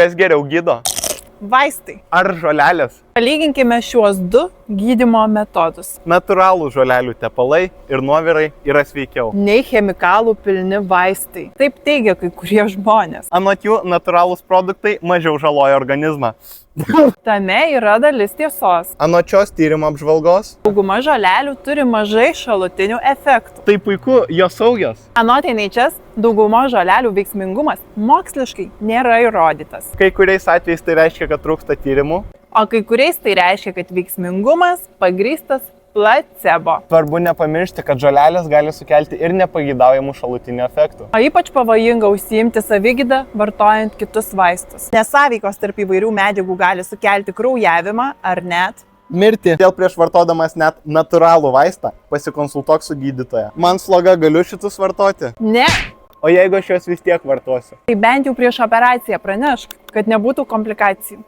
Kas geriau gydo? Vaistai. Ar žolelės? Palyginkime šiuos du gydymo metodus. Natūralų žolelių tepalai ir nuovirai yra sveikiau. Nei chemikalų pilni vaistai. Taip teigia kai kurie žmonės. Anot jų, natūralūs produktai mažiau žaloja organizmą. Tame yra dalis tiesos. Anot šios tyrimo apžvalgos, Dauguma žolelių turi mažai šalutinių efektų. tai puiku, jos saugios. Anot NHS, dauguma žolelių veiksmingumas moksliškai nėra įrodytas. Kai kuriais atvejais tai reiškia, kad trūksta tyrimų. O kai kuriais tai reiškia, kad veiksmingumas pagrįstas placebo. Svarbu nepamiršti, kad žolelės gali sukelti ir nepageidaujamų šalutinių efektų. O ypač pavojinga užsiimti savigydą vartojant kitus vaistus. Nesąveikos tarp įvairių medžiagų gali sukelti kraujavimą ar net Mirti. Dėl prieš vartodamas net natūralų vaistą pasikonsultuok su gydytoja. Man sloga, galiu šitus vartoti? ne. O jeigu aš juos vis tiek vartosiu? Tai bent jau prieš operaciją pranešk, kad nebūtų komplikacijų.